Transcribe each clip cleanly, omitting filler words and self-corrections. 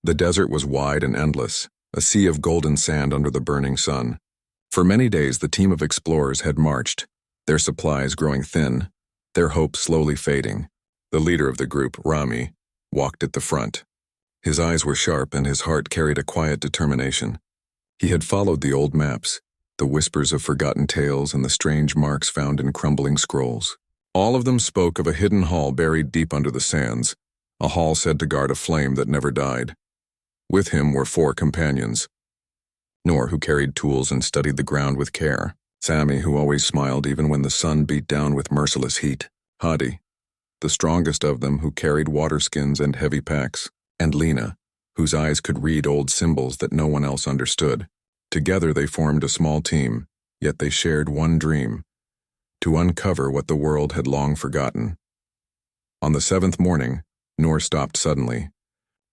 The desert was wide and endless, a sea of golden sand under the burning sun. For many days the team of explorers had marched, their supplies growing thin, their hope slowly fading. The leader of the group, Rami, walked at the front. His eyes were sharp and his heart carried a quiet determination. He had followed the old maps, the whispers of forgotten tales and the strange marks found in crumbling scrolls. All of them spoke of a hidden hall buried deep under the sands, a hall said to guard a flame that never died. With him were 4 companions. Noor, who carried tools and studied the ground with care. Sami, who always smiled even when the sun beat down with merciless heat. Hadi, the strongest of them, who carried water skins and heavy packs. And Lena, whose eyes could read old symbols that no one else understood. Together they formed a small team, yet they shared one dream: to uncover what the world had long forgotten. On the 7th morning, Noor stopped suddenly.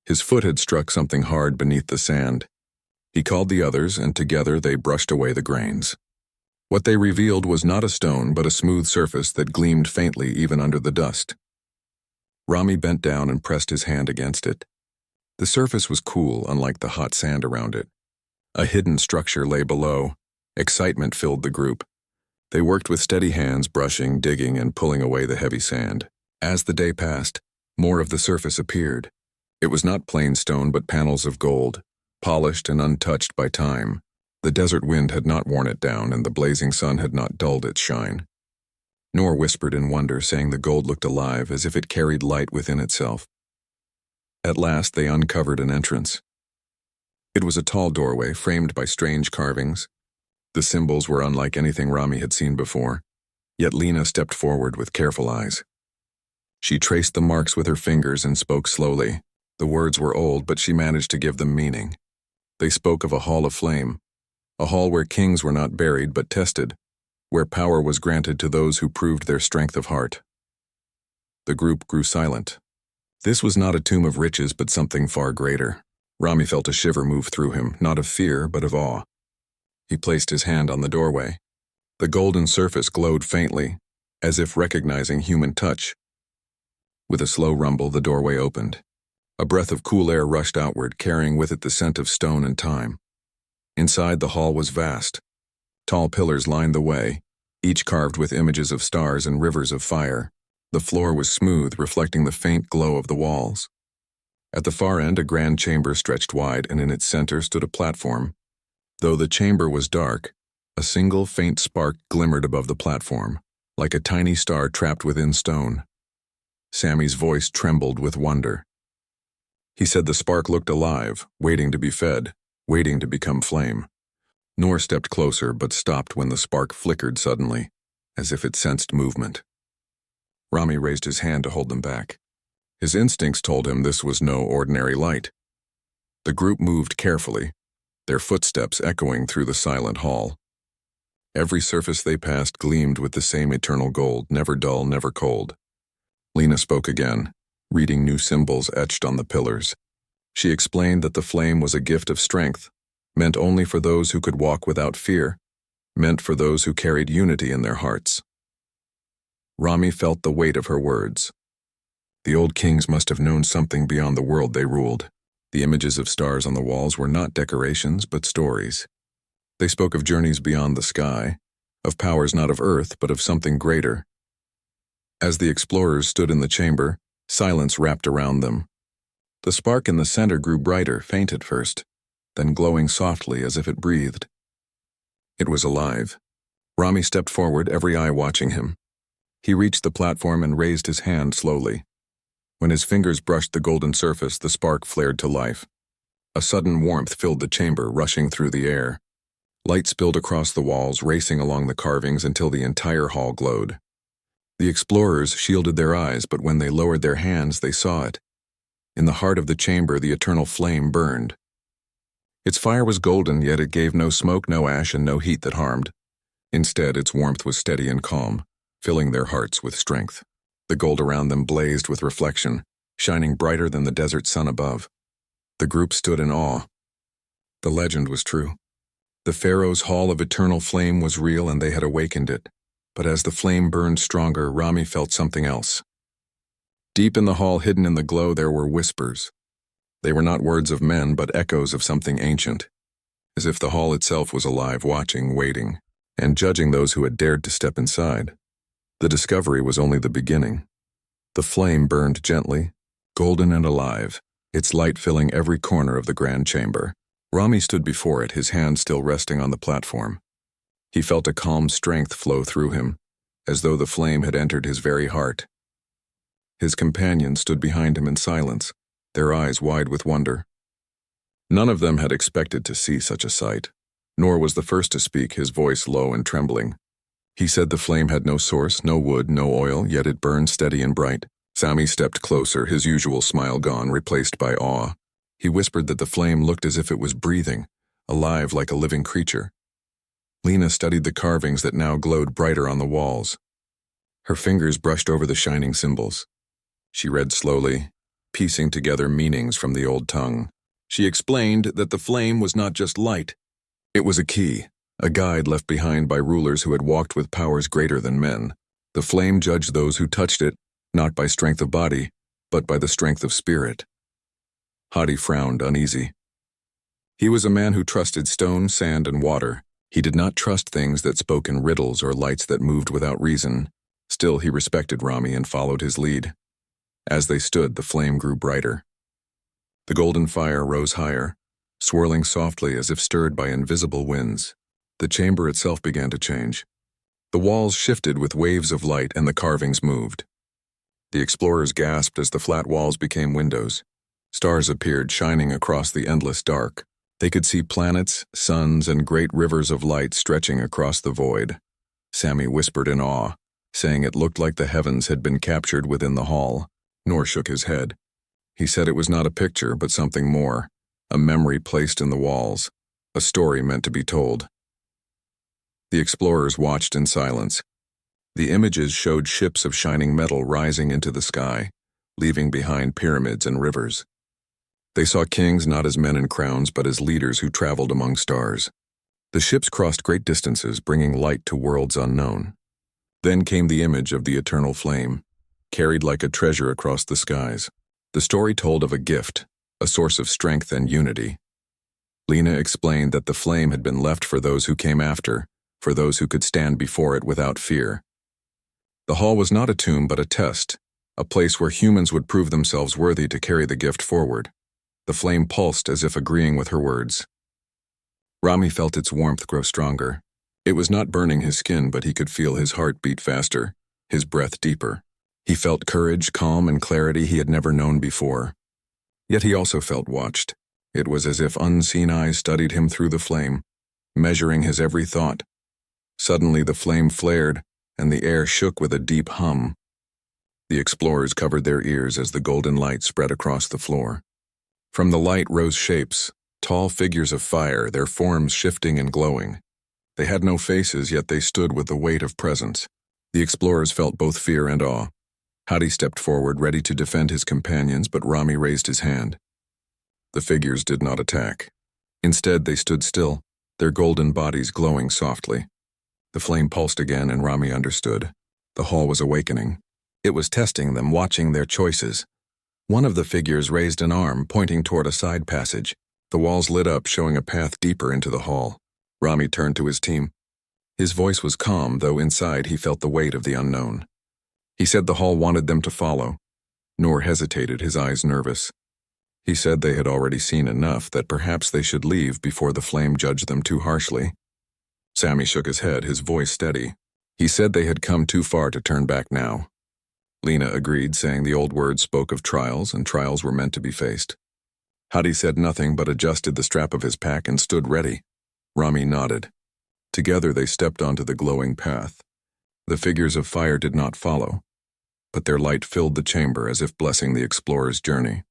His foot had struck something hard beneath the sand. He called the others, and together they brushed away the grains. What they revealed was not a stone, but a smooth surface that gleamed faintly even under the dust. Rami bent down and pressed his hand against it. The surface was cool, unlike the hot sand around it. A hidden structure lay below. Excitement filled the group. They worked with steady hands, brushing, digging, and pulling away the heavy sand. As the day passed, more of the surface appeared. It was not plain stone, but panels of gold, polished and untouched by time. The desert wind had not worn it down, and the blazing sun had not dulled its shine. Noor whispered in wonder, saying the gold looked alive, as if it carried light within itself. At last they uncovered an entrance. It was a tall doorway framed by strange carvings. The symbols were unlike anything Rami had seen before, yet Lena stepped forward with careful eyes. She traced the marks with her fingers and spoke slowly. The words were old, but she managed to give them meaning. They spoke of a hall of flame, a hall where kings were not buried but tested, where power was granted to those who proved their strength of heart. The group grew silent. This was not a tomb of riches, but something far greater. Rami felt a shiver move through him, not of fear, but of awe. He placed his hand on the doorway. The golden surface glowed faintly, as if recognizing human touch. With a slow rumble, the doorway opened. A breath of cool air rushed outward, carrying with it the scent of stone and time. Inside, the hall was vast. Tall pillars lined the way, each carved with images of stars and rivers of fire. The floor was smooth, reflecting the faint glow of the walls. At the far end, a grand chamber stretched wide, and in its center stood a platform. Though the chamber was dark, a single faint spark glimmered above the platform, like a tiny star trapped within stone. Sami's voice trembled with wonder. He said the spark looked alive, waiting to be fed, waiting to become flame. Noor stepped closer, but stopped when the spark flickered suddenly, as if it sensed movement. Rami raised his hand to hold them back. His instincts told him this was no ordinary light. The group moved carefully, their footsteps echoing through the silent hall. Every surface they passed gleamed with the same eternal gold, never dull, never cold. Lena spoke again, reading new symbols etched on the pillars. She explained that the flame was a gift of strength, meant only for those who could walk without fear, meant for those who carried unity in their hearts. Rami felt the weight of her words. The old kings must have known something beyond the world they ruled. The images of stars on the walls were not decorations, but stories. They spoke of journeys beyond the sky, of powers not of earth, but of something greater. As the explorers stood in the chamber, silence wrapped around them. The spark in the center grew brighter, faint at first, then glowing softly as if it breathed. It was alive. Rami stepped forward, every eye watching him. He reached the platform and raised his hand slowly. When his fingers brushed the golden surface, the spark flared to life. A sudden warmth filled the chamber, rushing through the air. Light spilled across the walls, racing along the carvings until the entire hall glowed. The explorers shielded their eyes, but when they lowered their hands, they saw it. In the heart of the chamber, the eternal flame burned. Its fire was golden, yet it gave no smoke, no ash, and no heat that harmed. Instead, its warmth was steady and calm, filling their hearts with strength. The gold around them blazed with reflection, shining brighter than the desert sun above. The group stood in awe. The legend was true. The Pharaoh's Hall of Eternal Flame was real, and they had awakened it. But as the flame burned stronger, Rami felt something else. Deep in the hall, hidden in the glow, there were whispers. They were not words of men, but echoes of something ancient, as if the hall itself was alive, watching, waiting, and judging those who had dared to step inside. The discovery was only the beginning. The flame burned gently, golden and alive, its light filling every corner of the grand chamber. Rami stood before it, his hand still resting on the platform. He felt a calm strength flow through him, as though the flame had entered his very heart. His companions stood behind him in silence, their eyes wide with wonder. None of them had expected to see such a sight, nor was the first to speak, his voice low and trembling. He said the flame had no source, no wood, no oil, yet it burned steady and bright. Sami stepped closer, his usual smile gone, replaced by awe. He whispered that the flame looked as if it was breathing, alive like a living creature. Lena studied the carvings that now glowed brighter on the walls. Her fingers brushed over the shining symbols. She read slowly, piecing together meanings from the old tongue. She explained that the flame was not just light. It was a key, a guide left behind by rulers who had walked with powers greater than men. The flame judged those who touched it, not by strength of body, but by the strength of spirit. Hadi frowned, uneasy. He was a man who trusted stone, sand, and water. He did not trust things that spoke in riddles or lights that moved without reason. Still, he respected Rami and followed his lead. As they stood, the flame grew brighter. The golden fire rose higher, swirling softly as if stirred by invisible winds. The chamber itself began to change. The walls shifted with waves of light and the carvings moved. The explorers gasped as the flat walls became windows. Stars appeared, shining across the endless dark. They could see planets, suns, and great rivers of light stretching across the void. Sami whispered in awe, saying it looked like the heavens had been captured within the hall. Nor shook his head. He said it was not a picture, but something more, a memory placed in the walls, a story meant to be told. The explorers watched in silence. The images showed ships of shining metal rising into the sky, leaving behind pyramids and rivers. They saw kings not as men in crowns, but as leaders who traveled among stars. The ships crossed great distances, bringing light to worlds unknown. Then came the image of the eternal flame, carried like a treasure across the skies. The story told of a gift, a source of strength and unity. Lena explained that the flame had been left for those who came after, for those who could stand before it without fear. The hall was not a tomb but a test, a place where humans would prove themselves worthy to carry the gift forward. The flame pulsed as if agreeing with her words. Rami felt its warmth grow stronger. It was not burning his skin, but he could feel his heart beat faster, his breath deeper. He felt courage, calm, and clarity he had never known before. Yet he also felt watched. It was as if unseen eyes studied him through the flame, measuring his every thought. Suddenly the flame flared, and the air shook with a deep hum. The explorers covered their ears as the golden light spread across the floor. From the light rose shapes, tall figures of fire, their forms shifting and glowing. They had no faces, yet they stood with the weight of presence. The explorers felt both fear and awe. Hadi stepped forward, ready to defend his companions, but Rami raised his hand. The figures did not attack. Instead, they stood still, their golden bodies glowing softly. The flame pulsed again, and Rami understood. The hall was awakening. It was testing them, watching their choices. One of the figures raised an arm, pointing toward a side passage. The walls lit up, showing a path deeper into the hall. Rami turned to his team. His voice was calm, though inside he felt the weight of the unknown. He said the hall wanted them to follow. Noor hesitated, his eyes nervous. He said they had already seen enough, that perhaps they should leave before the flame judged them too harshly. Sami shook his head, his voice steady. He said they had come too far to turn back now. Lena agreed, saying the old words spoke of trials, and trials were meant to be faced. Hadi said nothing but adjusted the strap of his pack and stood ready. Rami nodded. Together they stepped onto the glowing path. The figures of fire did not follow, but their light filled the chamber as if blessing the explorer's journey.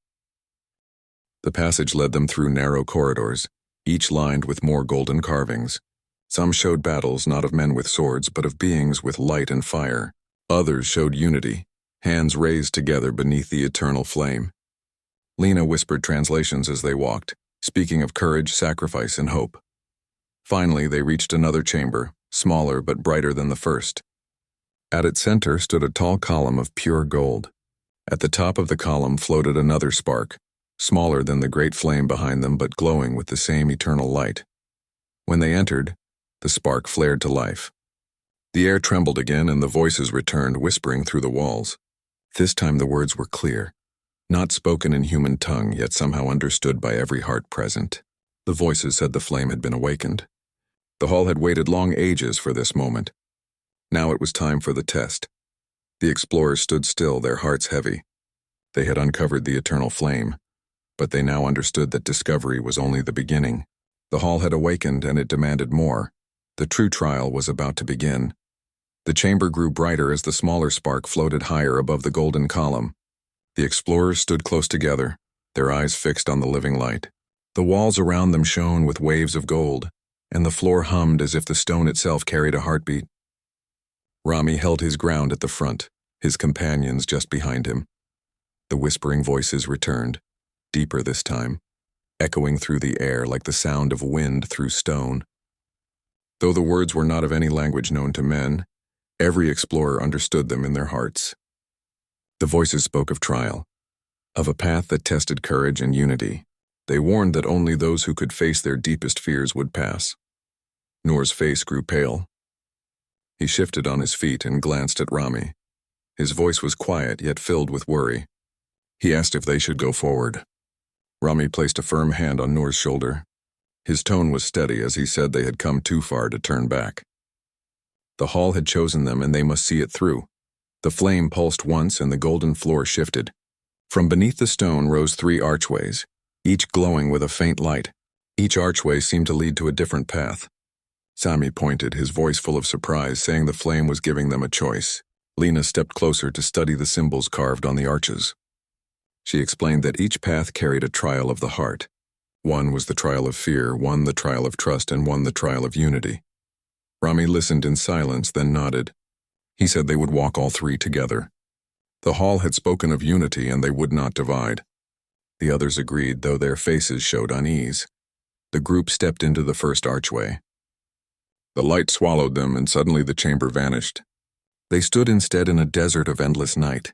The passage led them through narrow corridors, each lined with more golden carvings. Some showed battles not of men with swords, but of beings with light and fire. Others showed unity, hands raised together beneath the eternal flame. Lena whispered translations as they walked, speaking of courage, sacrifice, and hope. Finally, they reached another chamber, smaller but brighter than the first. At its center stood a tall column of pure gold. At the top of the column floated another spark, smaller than the great flame behind them but glowing with the same eternal light. When they entered, the spark flared to life. The air trembled again and the voices returned, whispering through the walls. This time the words were clear, not spoken in human tongue, yet somehow understood by every heart present. The voices said the flame had been awakened. The hall had waited long ages for this moment. Now it was time for the test. The explorers stood still, their hearts heavy. They had uncovered the eternal flame, but they now understood that discovery was only the beginning. The hall had awakened and it demanded more. The true trial was about to begin. The chamber grew brighter as the smaller spark floated higher above the golden column. The explorers stood close together, their eyes fixed on the living light. The walls around them shone with waves of gold, and the floor hummed as if the stone itself carried a heartbeat. Rami held his ground at the front, his companions just behind him. The whispering voices returned, deeper this time, echoing through the air like the sound of wind through stone. Though the words were not of any language known to men, every explorer understood them in their hearts. The voices spoke of trial, of a path that tested courage and unity. They warned that only those who could face their deepest fears would pass. Noor's face grew pale. He shifted on his feet and glanced at Rami. His voice was quiet yet filled with worry. He asked if they should go forward. Rami placed a firm hand on Noor's shoulder. His tone was steady as he said they had come too far to turn back. The hall had chosen them and they must see it through. The flame pulsed once and the golden floor shifted. From beneath the stone rose 3 archways, each glowing with a faint light. Each archway seemed to lead to a different path. Sami pointed, his voice full of surprise, saying the flame was giving them a choice. Lena stepped closer to study the symbols carved on the arches. She explained that each path carried a trial of the heart. One was the trial of fear, one the trial of trust, and one the trial of unity. Rami listened in silence, then nodded. He said they would walk all 3 together. The hall had spoken of unity and they would not divide. The others agreed, though their faces showed unease. The group stepped into the first archway. The light swallowed them and suddenly the chamber vanished. They stood instead in a desert of endless night.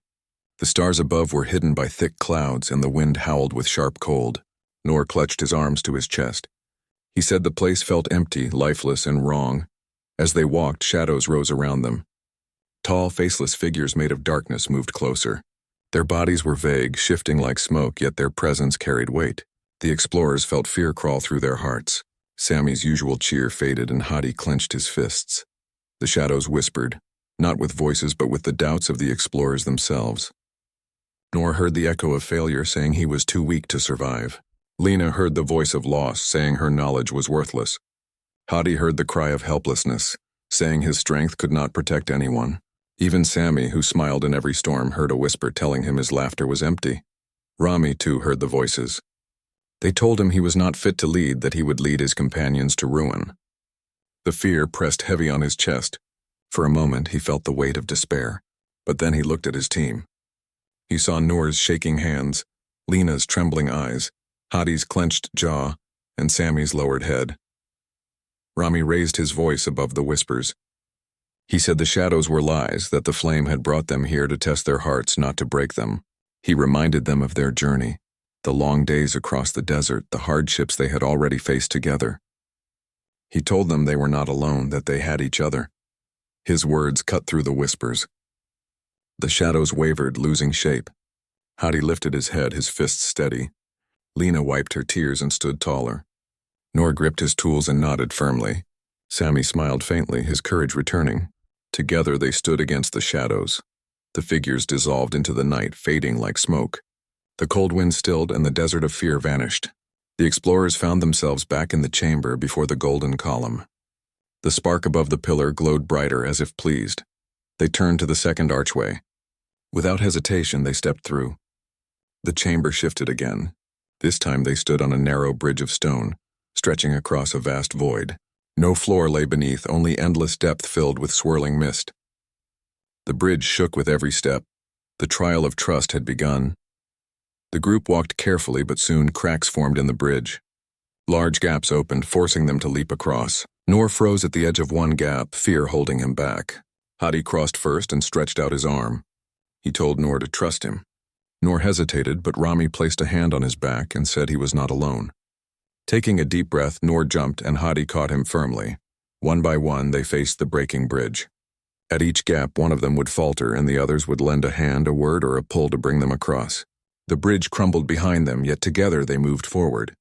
The stars above were hidden by thick clouds and the wind howled with sharp cold. Noor clutched his arms to his chest. He said the place felt empty, lifeless, and wrong. As they walked, shadows rose around them. Tall, faceless figures made of darkness moved closer. Their bodies were vague, shifting like smoke, yet their presence carried weight. The explorers felt fear crawl through their hearts. Sami's usual cheer faded and Hadi clenched his fists. The shadows whispered, not with voices but with the doubts of the explorers themselves. Noor heard the echo of failure saying he was too weak to survive. Lena heard the voice of loss saying her knowledge was worthless. Hadi heard the cry of helplessness, saying his strength could not protect anyone. Even Sami, who smiled in every storm, heard a whisper telling him his laughter was empty. Rami, too, heard the voices. They told him he was not fit to lead, that he would lead his companions to ruin. The fear pressed heavy on his chest. For a moment, he felt the weight of despair, but then he looked at his team. He saw Noor's shaking hands, Lena's trembling eyes, Hadi's clenched jaw, and Sami's lowered head. Rami raised his voice above the whispers. He said the shadows were lies, that the flame had brought them here to test their hearts, not to break them. He reminded them of their journey, the long days across the desert, the hardships they had already faced together. He told them they were not alone, that they had each other. His words cut through the whispers. The shadows wavered, losing shape. Hadi lifted his head, his fists steady. Lena wiped her tears and stood taller. Noor gripped his tools and nodded firmly. Sami smiled faintly, his courage returning. Together they stood against the shadows. The figures dissolved into the night, fading like smoke. The cold wind stilled and the desert of fear vanished. The explorers found themselves back in the chamber before the golden column. The spark above the pillar glowed brighter as if pleased. They turned to the second archway. Without hesitation, they stepped through. The chamber shifted again. This time they stood on a narrow bridge of stone, stretching across a vast void. No floor lay beneath, only endless depth filled with swirling mist. The bridge shook with every step. The trial of trust had begun. The group walked carefully, but soon cracks formed in the bridge. Large gaps opened, forcing them to leap across. Noor froze at the edge of one gap, fear holding him back. Hadi crossed first and stretched out his arm. He told Noor to trust him. Noor hesitated, but Rami placed a hand on his back and said he was not alone. Taking a deep breath, Noor jumped and Hadi caught him firmly. One by one, they faced the breaking bridge. At each gap, one of them would falter and the others would lend a hand, a word, or a pull to bring them across. The bridge crumbled behind them, yet together they moved forward.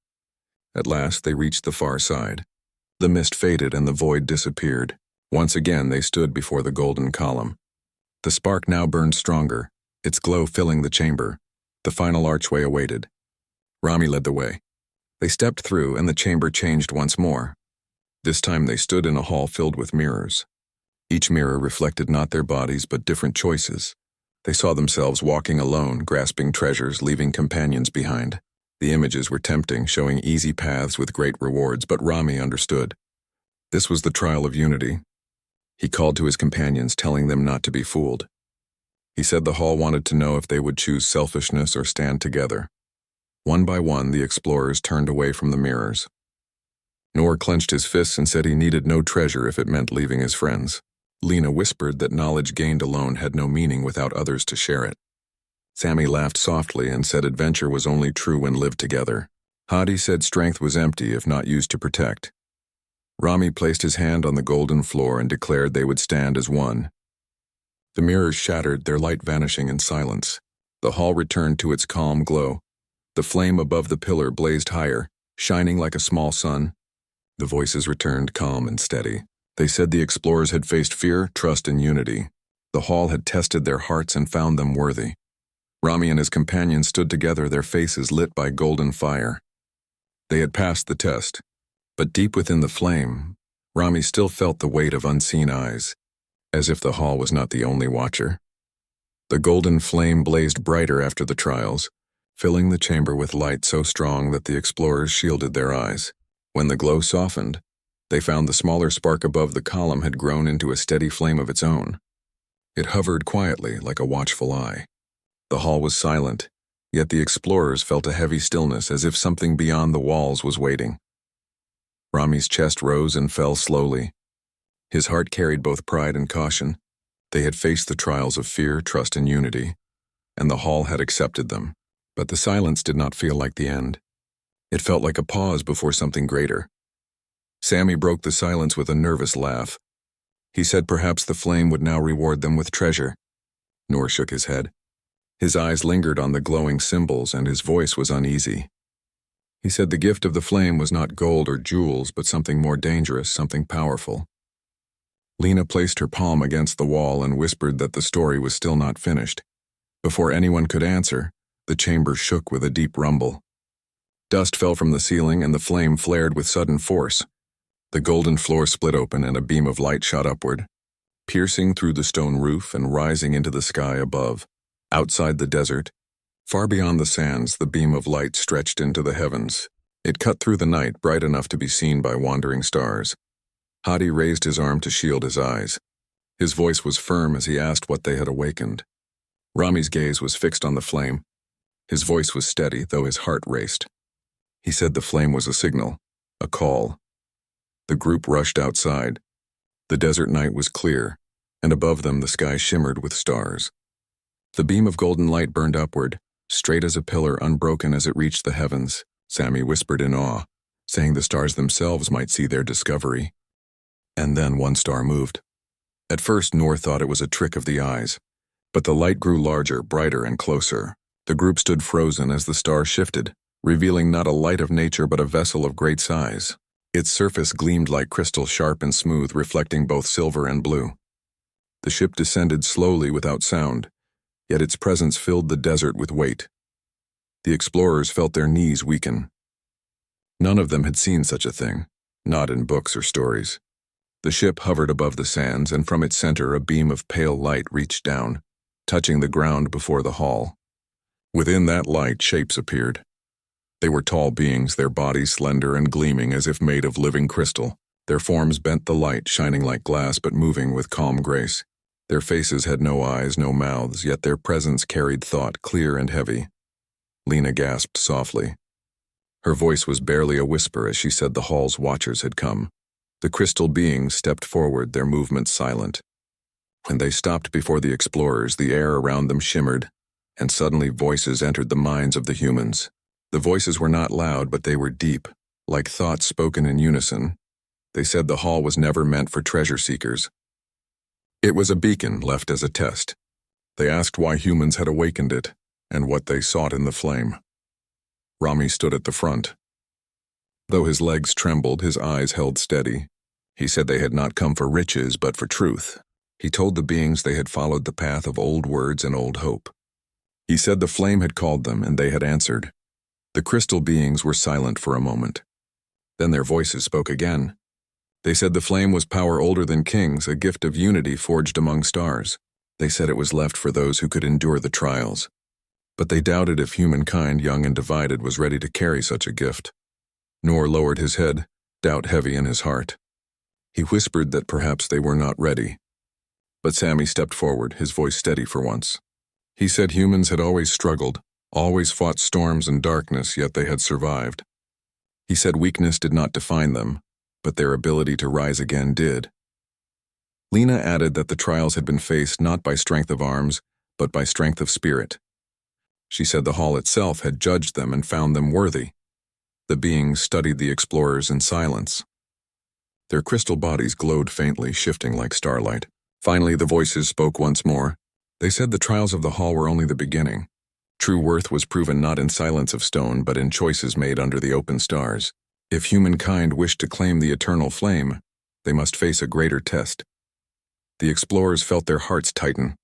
At last, they reached the far side. The mist faded and the void disappeared. Once again, they stood before the golden column. The spark now burned stronger, its glow filling the chamber. The final archway awaited. Rami led the way. They stepped through and the chamber changed once more. This time they stood in a hall filled with mirrors. Each mirror reflected not their bodies but different choices. They saw themselves walking alone, grasping treasures, leaving companions behind. The images were tempting, showing easy paths with great rewards, but Rami understood. This was the trial of unity. He called to his companions, telling them not to be fooled. He said the hall wanted to know if they would choose selfishness or stand together. One by one, the explorers turned away from the mirrors. Noor clenched his fists and said he needed no treasure if it meant leaving his friends. Lena whispered that knowledge gained alone had no meaning without others to share it. Sammy laughed softly and said adventure was only true when lived together. Hadi said strength was empty if not used to protect. Rami placed his hand on the golden floor and declared they would stand as one. The mirrors shattered, their light vanishing in silence. The hall returned to its calm glow. The flame above the pillar blazed higher, shining like a small sun. The voices returned calm and steady. They said the explorers had faced fear, trust, and unity. The hall had tested their hearts and found them worthy. Rami and his companions stood together, their faces lit by golden fire. They had passed the test, but deep within the flame, Rami still felt the weight of unseen eyes, as if the hall was not the only watcher. The golden flame blazed brighter after the trials, filling the chamber with light so strong that the explorers shielded their eyes. When the glow softened, they found the smaller spark above the column had grown into a steady flame of its own. It hovered quietly like a watchful eye. The hall was silent, yet the explorers felt a heavy stillness as if something beyond the walls was waiting. Rami's chest rose and fell slowly. His heart carried both pride and caution. They had faced the trials of fear, trust, and unity, and the hall had accepted them. But the silence did not feel like the end. It felt like a pause before something greater. Sammy broke the silence with a nervous laugh. He said perhaps the flame would now reward them with treasure. Noor shook his head. His eyes lingered on the glowing symbols and his voice was uneasy. He said the gift of the flame was not gold or jewels, but something more dangerous, something powerful. Lena placed her palm against the wall and whispered that the story was still not finished. Before anyone could answer, the chamber shook with a deep rumble. Dust fell from the ceiling and the flame flared with sudden force. The golden floor split open and a beam of light shot upward, piercing through the stone roof and rising into the sky above. Outside the desert, far beyond the sands, the beam of light stretched into the heavens. It cut through the night, bright enough to be seen by wandering stars. Hadi raised his arm to shield his eyes. His voice was firm as he asked what they had awakened. Rami's gaze was fixed on the flame. His voice was steady, though his heart raced. He said the flame was a signal, a call. The group rushed outside. The desert night was clear, and above them the sky shimmered with stars. The beam of golden light burned upward, straight as a pillar, unbroken as it reached the heavens. Sammy whispered in awe, saying the stars themselves might see their discovery. And then one star moved. At first, Noor thought it was a trick of the eyes, but the light grew larger, brighter, and closer. The group stood frozen as the star shifted, revealing not a light of nature but a vessel of great size. Its surface gleamed like crystal, sharp and smooth, reflecting both silver and blue. The ship descended slowly without sound, yet its presence filled the desert with weight. The explorers felt their knees weaken. None of them had seen such a thing, not in books or stories. The ship hovered above the sands, and from its center a beam of pale light reached down, touching the ground before the hall. Within that light, shapes appeared. They were tall beings, their bodies slender and gleaming as if made of living crystal. Their forms bent the light, shining like glass but moving with calm grace. Their faces had no eyes, no mouths, yet their presence carried thought, clear and heavy. Lena gasped softly. Her voice was barely a whisper as she said the hall's watchers had come. The crystal beings stepped forward, their movements silent. When they stopped before the explorers, the air around them shimmered. and suddenly voices entered the minds of the humans. The voices were not loud, but they were deep, like thoughts spoken in unison. They said the hall was never meant for treasure seekers. It was a beacon left as a test. They asked why humans had awakened it, and what they sought in the flame. Rami stood at the front. Though his legs trembled, his eyes held steady. He said they had not come for riches, but for truth. He told the beings they had followed the path of old words and old hope. He said the flame had called them, and they had answered. The crystal beings were silent for a moment. Then their voices spoke again. They said the flame was power older than kings, a gift of unity forged among stars. They said it was left for those who could endure the trials. But they doubted if humankind, young and divided, was ready to carry such a gift. Noor lowered his head, doubt heavy in his heart. He whispered that perhaps they were not ready. But Sami stepped forward, his voice steady for once. He said humans had always struggled, always fought storms and darkness, yet they had survived. He said weakness did not define them, but their ability to rise again did. Lena added that the trials had been faced not by strength of arms, but by strength of spirit. She said the hall itself had judged them and found them worthy. The beings studied the explorers in silence. Their crystal bodies glowed faintly, shifting like starlight. Finally, the voices spoke once more. They said the trials of the hall were only the beginning. True worth was proven not in silence of stone, but in choices made under the open stars. If humankind wished to claim the eternal flame, they must face a greater test. The explorers felt their hearts tighten.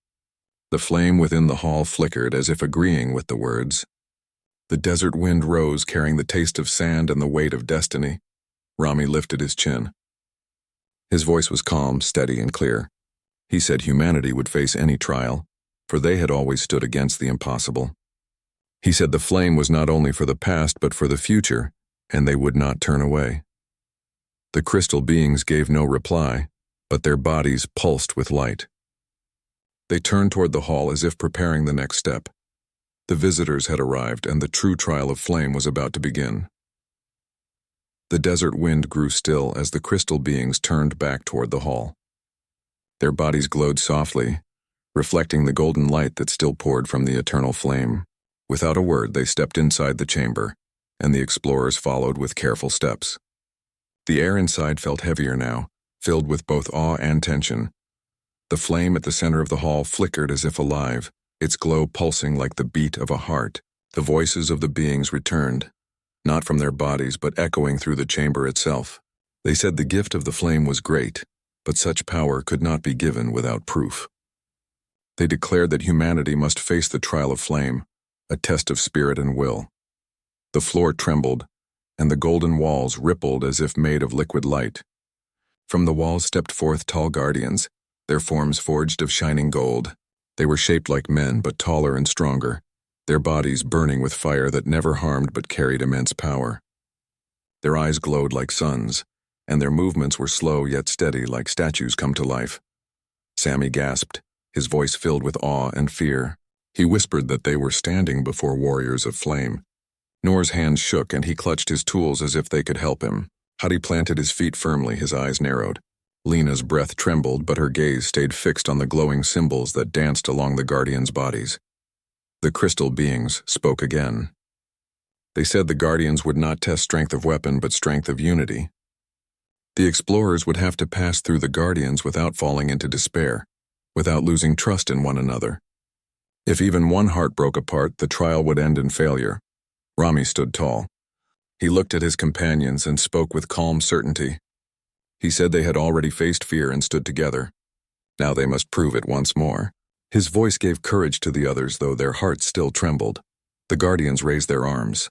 The flame within the hall flickered as if agreeing with the words. The desert wind rose, carrying the taste of sand and the weight of destiny. Rami lifted his chin. His voice was calm, steady, and clear. He said humanity would face any trial, for they had always stood against the impossible. He said the flame was not only for the past but for the future, and they would not turn away. The crystal beings gave no reply, but their bodies pulsed with light. They turned toward the hall as if preparing the next step. The visitors had arrived, and the true trial of flame was about to begin. The desert wind grew still as the crystal beings turned back toward the hall. Their bodies glowed softly, reflecting the golden light that still poured from the eternal flame. Without a word, they stepped inside the chamber, and the explorers followed with careful steps. The air inside felt heavier now, filled with both awe and tension. The flame at the center of the hall flickered as if alive, its glow pulsing like the beat of a heart. The voices of the beings returned, not from their bodies but echoing through the chamber itself. They said the gift of the flame was great, but such power could not be given without proof. They declared that humanity must face the trial of flame, a test of spirit and will. The floor trembled, and the golden walls rippled as if made of liquid light. From the walls stepped forth tall guardians, their forms forged of shining gold. They were shaped like men, but taller and stronger, their bodies burning with fire that never harmed but carried immense power. Their eyes glowed like suns, and their movements were slow yet steady like statues come to life. Sami gasped, his voice filled with awe and fear. He whispered that they were standing before warriors of flame. Noor's hands shook, and he clutched his tools as if they could help him. Hadi planted his feet firmly, his eyes narrowed. Lena's breath trembled, but her gaze stayed fixed on the glowing symbols that danced along the guardians' bodies. The crystal beings spoke again. They said the guardians would not test strength of weapon, but strength of unity. The explorers would have to pass through the guardians without falling into despair, without losing trust in one another. If even one heart broke apart, the trial would end in failure. Rami stood tall. He looked at his companions and spoke with calm certainty. He said they had already faced fear and stood together. Now they must prove it once more. His voice gave courage to the others, though their hearts still trembled. The guardians raised their arms.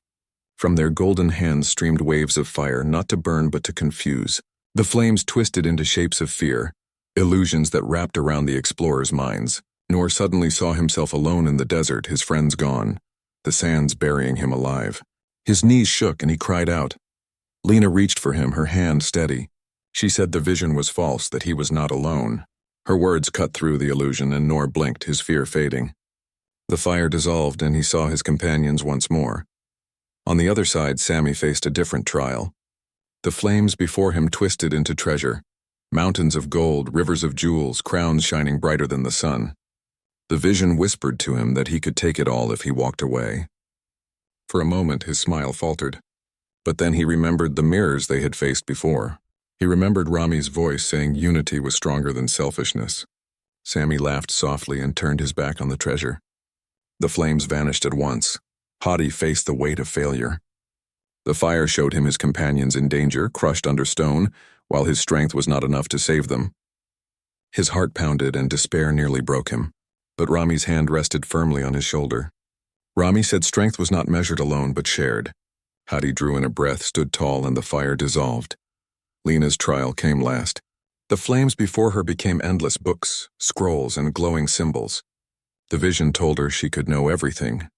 From their golden hands streamed waves of fire, not to burn but to confuse. The flames twisted into shapes of fear, illusions that wrapped around the explorers' minds. Noor suddenly saw himself alone in the desert, his friends gone, the sands burying him alive. His knees shook and he cried out. Lena reached for him, her hand steady. She said the vision was false, that he was not alone. Her words cut through the illusion, and Noor blinked, his fear fading. The fire dissolved, and he saw his companions once more. On the other side, Sami faced a different trial. The flames before him twisted into treasure. Mountains of gold, rivers of jewels, crowns shining brighter than the sun. The vision whispered to him that he could take it all if he walked away. For a moment his smile faltered, but then he remembered the mirrors they had faced before. He remembered Rami's voice saying unity was stronger than selfishness. Sammy laughed softly and turned his back on the treasure. The flames vanished at once. Hadi faced the weight of failure. The fire showed him his companions in danger, crushed under stone, while his strength was not enough to save them. His heart pounded and despair nearly broke him, but Rami's hand rested firmly on his shoulder. Rami said strength was not measured alone but shared. Hadi drew in a breath, stood tall, and the fire dissolved. Lena's trial came last. The flames before her became endless books, scrolls, and glowing symbols. The vision told her she could know everything,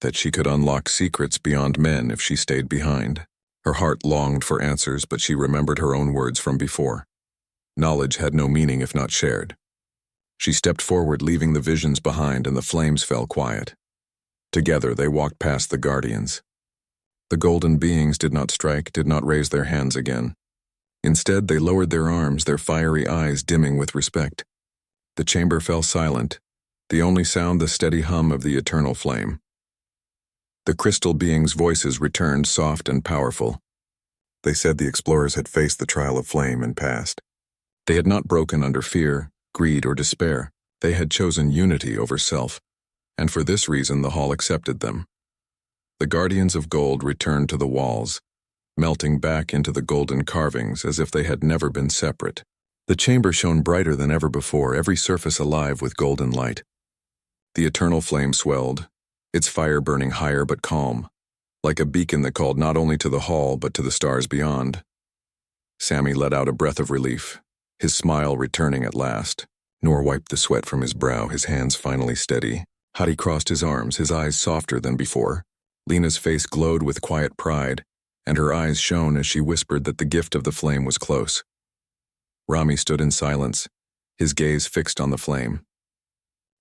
that she could unlock secrets beyond men if she stayed behind. Her heart longed for answers, but she remembered her own words from before. Knowledge had no meaning if not shared. She stepped forward, leaving the visions behind, and the flames fell quiet. Together they walked past the guardians. The golden beings did not strike, did not raise their hands again. Instead, they lowered their arms, their fiery eyes dimming with respect. The chamber fell silent, the only sound the steady hum of the eternal flame. The crystal beings' voices returned, soft and powerful. They said the explorers had faced the trial of flame and passed. They had not broken under fear, greed, or despair. They had chosen unity over self, and for this reason the hall accepted them. The guardians of gold returned to the walls, melting back into the golden carvings as if they had never been separate. The chamber shone brighter than ever before, every surface alive with golden light. The eternal flame swelled, its fire burning higher but calm, like a beacon that called not only to the hall but to the stars beyond. Sammy let out a breath of relief, his smile returning at last. Noor wiped the sweat from his brow, his hands finally steady. Hadi crossed his arms, his eyes softer than before. Lena's face glowed with quiet pride, and her eyes shone as she whispered that the gift of the flame was close. Rami stood in silence, his gaze fixed on the flame.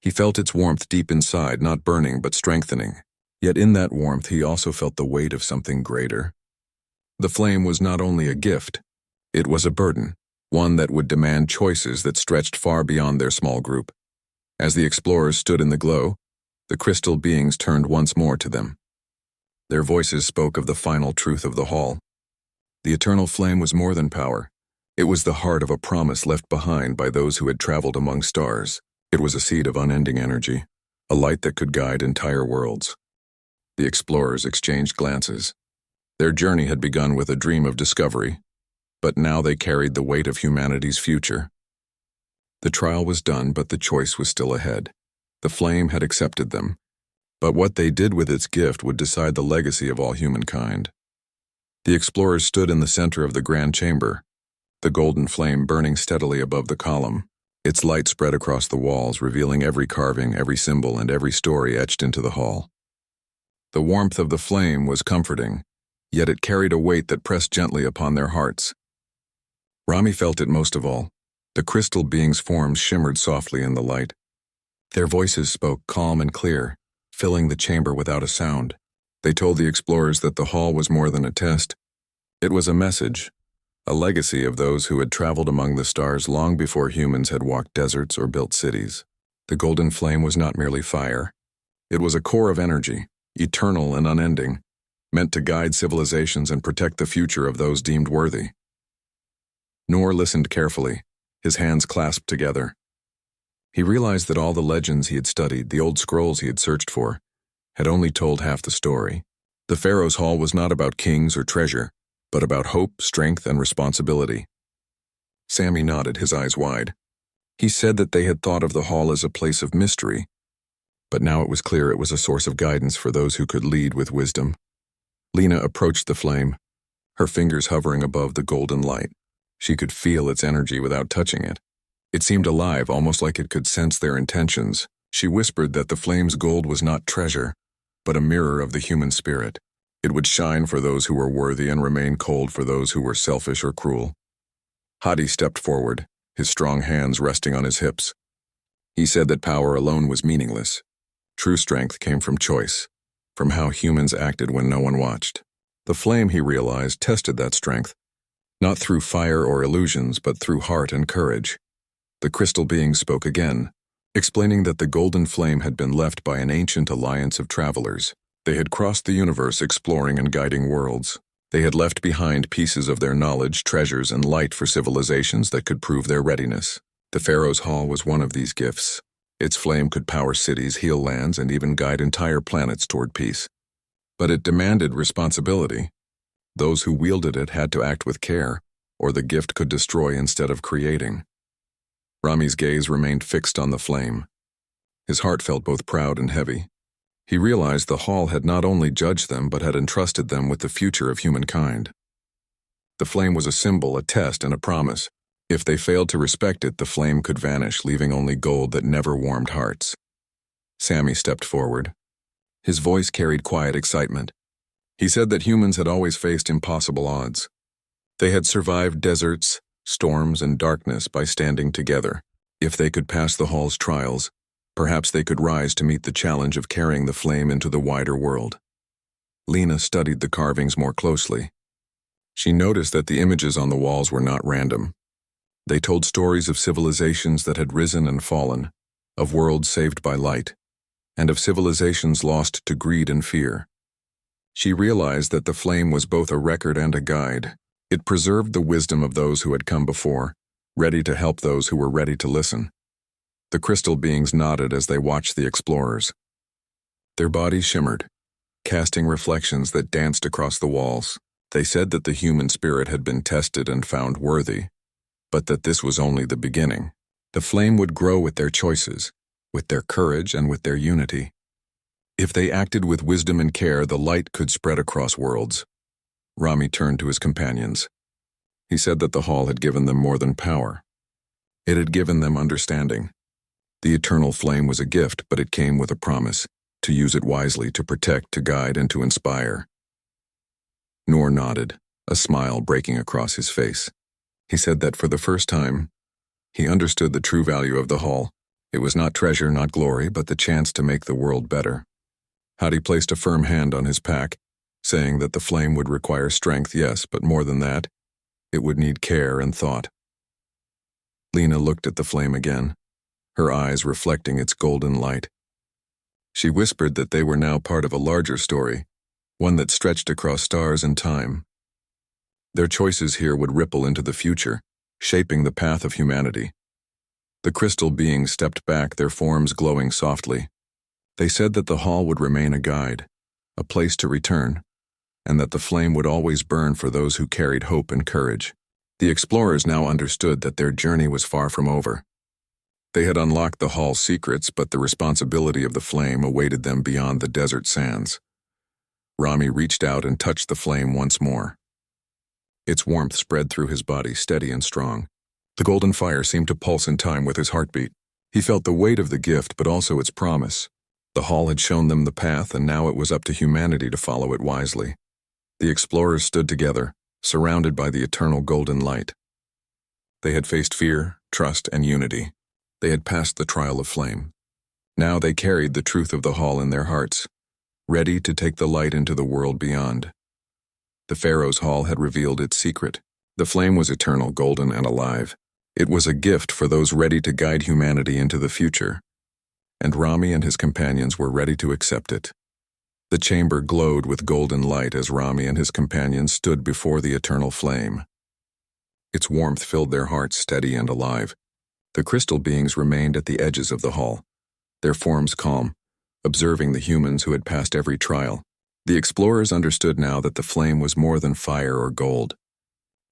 He felt its warmth deep inside, not burning but strengthening. Yet in that warmth he also felt the weight of something greater. The flame was not only a gift, it was a burden, one that would demand choices that stretched far beyond their small group. As the explorers stood in the glow, the crystal beings turned once more to them. Their voices spoke of the final truth of the hall. The eternal flame was more than power. It was the heart of a promise left behind by those who had traveled among stars. It was a seed of unending energy, a light that could guide entire worlds. The explorers exchanged glances. Their journey had begun with a dream of discovery, but now they carried the weight of humanity's future. The trial was done, but the choice was still ahead. The flame had accepted them, but what they did with its gift would decide the legacy of all humankind. The explorers stood in the center of the grand chamber, the golden flame burning steadily above the column. Its light spread across the walls, revealing every carving, every symbol, and every story etched into the hall. The warmth of the flame was comforting, yet it carried a weight that pressed gently upon their hearts. Rami felt it most of all. The crystal beings' forms shimmered softly in the light. Their voices spoke calm and clear, filling the chamber without a sound. They told the explorers that the hall was more than a test. It was a message, a legacy of those who had traveled among the stars long before humans had walked deserts or built cities. The golden flame was not merely fire. It was a core of energy, eternal and unending, meant to guide civilizations and protect the future of those deemed worthy. Noor listened carefully, his hands clasped together. He realized that all the legends he had studied, the old scrolls he had searched for, had only told half the story. The Pharaoh's hall was not about kings or treasure, but about hope, strength, and responsibility. Sammy nodded, his eyes wide. He said that they had thought of the hall as a place of mystery, but now it was clear it was a source of guidance for those who could lead with wisdom. Lena approached the flame, her fingers hovering above the golden light. She could feel its energy without touching it. It seemed alive, almost like it could sense their intentions. She whispered that the flame's gold was not treasure, but a mirror of the human spirit. It would shine for those who were worthy and remain cold for those who were selfish or cruel. Hadi stepped forward, his strong hands resting on his hips. He said that power alone was meaningless. True strength came from choice, from how humans acted when no one watched. The flame, he realized, tested that strength, not through fire or illusions, but through heart and courage. The crystal being spoke again, explaining that the golden flame had been left by an ancient alliance of travelers. They had crossed the universe exploring and guiding worlds. They had left behind pieces of their knowledge, treasures, and light for civilizations that could prove their readiness. The Pharaoh's Hall was one of these gifts. Its flame could power cities, heal lands, and even guide entire planets toward peace. But it demanded responsibility. Those who wielded it had to act with care, or the gift could destroy instead of creating. Rami's gaze remained fixed on the flame. His heart felt both proud and heavy. He realized the Hall had not only judged them but had entrusted them with the future of humankind. The flame was a symbol, a test, and a promise. If they failed to respect it, the flame could vanish, leaving only gold that never warmed hearts. Sammy stepped forward. His voice carried quiet excitement. He said that humans had always faced impossible odds. They had survived deserts, storms, and darkness by standing together. If they could pass the Hall's trials, perhaps they could rise to meet the challenge of carrying the flame into the wider world. Lena studied the carvings more closely. She noticed that the images on the walls were not random. They told stories of civilizations that had risen and fallen, of worlds saved by light, and of civilizations lost to greed and fear. She realized that the flame was both a record and a guide. It preserved the wisdom of those who had come before, ready to help those who were ready to listen. The crystal beings nodded as they watched the explorers. Their bodies shimmered, casting reflections that danced across the walls. They said that the human spirit had been tested and found worthy, but that this was only the beginning. The flame would grow with their choices, with their courage, and with their unity. If they acted with wisdom and care, the light could spread across worlds. Rami turned to his companions. He said that the Hall had given them more than power. It had given them understanding. The eternal flame was a gift, but it came with a promise, to use it wisely, to protect, to guide, and to inspire. Noor nodded, a smile breaking across his face. He said that for the first time, he understood the true value of the Hall. It was not treasure, not glory, but the chance to make the world better. Hadi placed a firm hand on his pack, saying that the flame would require strength, yes, but more than that, it would need care and thought. Lena looked at the flame again, her eyes reflecting its golden light. She whispered that they were now part of a larger story, one that stretched across stars and time. Their choices here would ripple into the future, shaping the path of humanity. The crystal beings stepped back, their forms glowing softly. They said that the Hall would remain a guide, a place to return, and that the flame would always burn for those who carried hope and courage. The explorers now understood that their journey was far from over. They had unlocked the Hall's secrets, but the responsibility of the flame awaited them beyond the desert sands. Rami reached out and touched the flame once more. Its warmth spread through his body, steady and strong. The golden fire seemed to pulse in time with his heartbeat. He felt the weight of the gift, but also its promise. The Hall had shown them the path, and now it was up to humanity to follow it wisely. The explorers stood together, surrounded by the eternal golden light. They had faced fear, trust, and unity. They had passed the trial of flame. Now they carried the truth of the Hall in their hearts, ready to take the light into the world beyond. The Pharaoh's Hall had revealed its secret. The flame was eternal, golden, and alive. It was a gift for those ready to guide humanity into the future. And Rami and his companions were ready to accept it. The chamber glowed with golden light as Rami and his companions stood before the eternal flame. Its warmth filled their hearts, steady and alive. The crystal beings remained at the edges of the Hall, their forms calm, observing the humans who had passed every trial. The explorers understood now that the flame was more than fire or gold.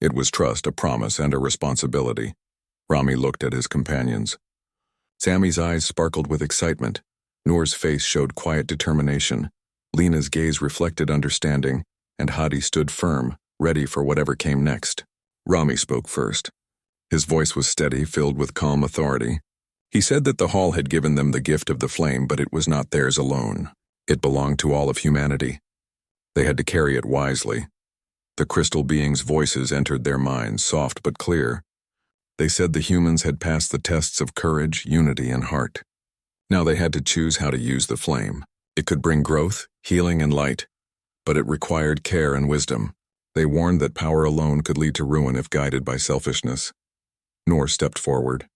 It was trust, a promise, and a responsibility. Rami looked at his companions. Sammy's eyes sparkled with excitement. Noor's face showed quiet determination. Lena's gaze reflected understanding, and Hadi stood firm, ready for whatever came next. Rami spoke first. His voice was steady, filled with calm authority. He said that the Hall had given them the gift of the flame, but it was not theirs alone. It belonged to all of humanity. They had to carry it wisely. The crystal beings' voices entered their minds, soft but clear. They said the humans had passed the tests of courage, unity, and heart. Now they had to choose how to use the flame. It could bring growth, healing, and light, but it required care and wisdom. They warned that power alone could lead to ruin if guided by selfishness. Noor stepped forward.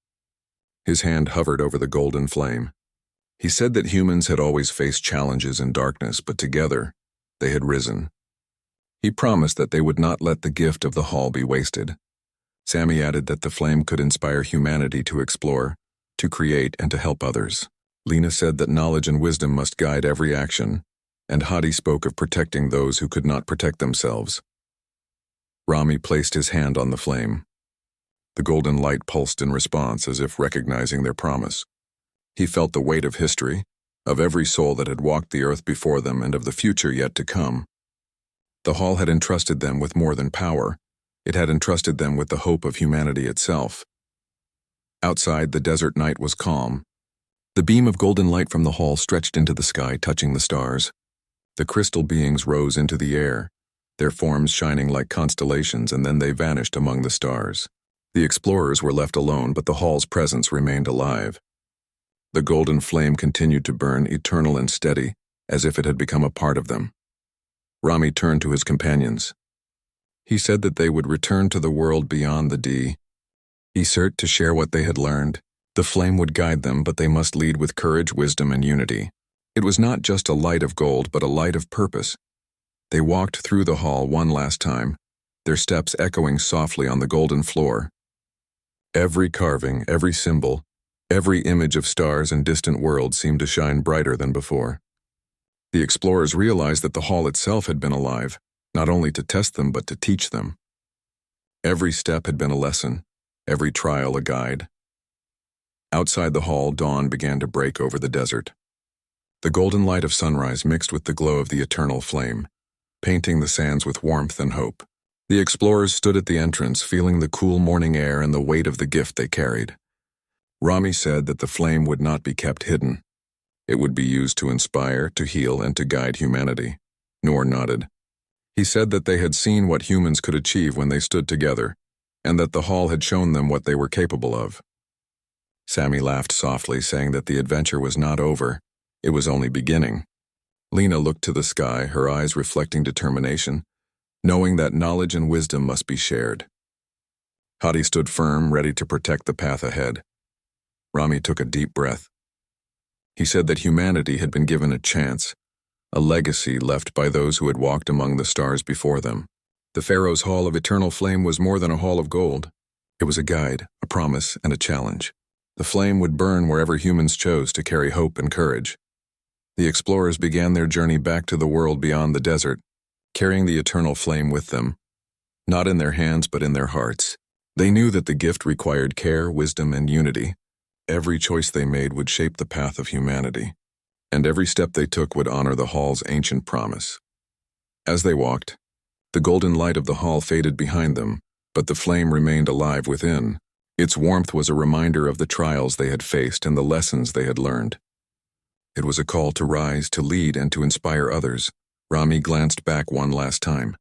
His hand hovered over the golden flame. He said that humans had always faced challenges in darkness, but together, they had risen. He promised that they would not let the gift of the hall be wasted. Sammy added that the flame could inspire humanity to explore, to create, and to help others. Lena said that knowledge and wisdom must guide every action, and Hadi spoke of protecting those who could not protect themselves. Rami placed his hand on the flame. The golden light pulsed in response, as if recognizing their promise. He felt the weight of history, of every soul that had walked the earth before them and of the future yet to come. The hall had entrusted them with more than power. It had entrusted them with the hope of humanity itself. Outside, the desert night was calm. The beam of golden light from the hall stretched into the sky, touching the stars. The crystal beings rose into the air, their forms shining like constellations, and then they vanished among the stars. The explorers were left alone, but the hall's presence remained alive. The golden flame continued to burn, eternal and steady, as if it had become a part of them. Rami turned to his companions. He said that they would return to the world beyond the desert to share what they had learned. The flame would guide them, but they must lead with courage, wisdom, and unity. It was not just a light of gold, but a light of purpose. They walked through the hall one last time, their steps echoing softly on the golden floor. Every carving, every symbol, every image of stars and distant worlds seemed to shine brighter than before. The explorers realized that the hall itself had been alive, not only to test them but to teach them. Every step had been a lesson, every trial a guide. Outside the hall, dawn began to break over the desert. The golden light of sunrise mixed with the glow of the eternal flame, painting the sands with warmth and hope. The explorers stood at the entrance, feeling the cool morning air and the weight of the gift they carried. Rami said that the flame would not be kept hidden. It would be used to inspire, to heal, and to guide humanity. Noor nodded. He said that they had seen what humans could achieve when they stood together, and that the hall had shown them what they were capable of. Sammy laughed softly, saying that the adventure was not over. It was only beginning. Lena looked to the sky, her eyes reflecting determination, knowing that knowledge and wisdom must be shared. Hadi stood firm, ready to protect the path ahead. Rami took a deep breath. He said that humanity had been given a chance, a legacy left by those who had walked among the stars before them. The Pharaoh's Hall of Eternal Flame was more than a hall of gold. It was a guide, a promise, and a challenge. The flame would burn wherever humans chose to carry hope and courage. The explorers began their journey back to the world beyond the desert, carrying the eternal flame with them, not in their hands but in their hearts. They knew that the gift required care, wisdom, and unity. Every choice they made would shape the path of humanity, and every step they took would honor the hall's ancient promise. As they walked, the golden light of the hall faded behind them, but the flame remained alive within. Its warmth was a reminder of the trials they had faced and the lessons they had learned. It was a call to rise, to lead, and to inspire others. Rami glanced back one last time.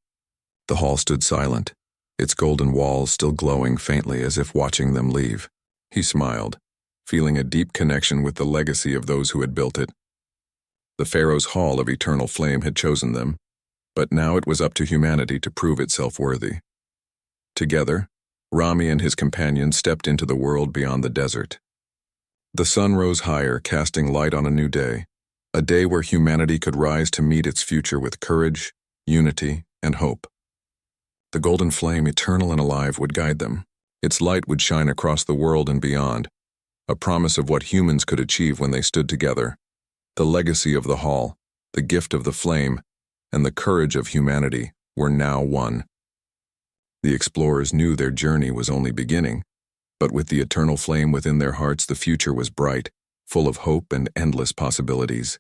The hall stood silent, its golden walls still glowing faintly as if watching them leave. He smiled, feeling a deep connection with the legacy of those who had built it. The Pharaoh's Hall of Eternal Flame had chosen them, but now it was up to humanity to prove itself worthy. Together, Rami and his companions stepped into the world beyond the desert. The sun rose higher, casting light on a new day, a day where humanity could rise to meet its future with courage, unity, and hope. The golden flame, eternal and alive, would guide them. Its light would shine across the world and beyond, a promise of what humans could achieve when they stood together. The legacy of the hall, the gift of the flame, and the courage of humanity were now one. The explorers knew their journey was only beginning, but with the eternal flame within their hearts, the future was bright, full of hope and endless possibilities.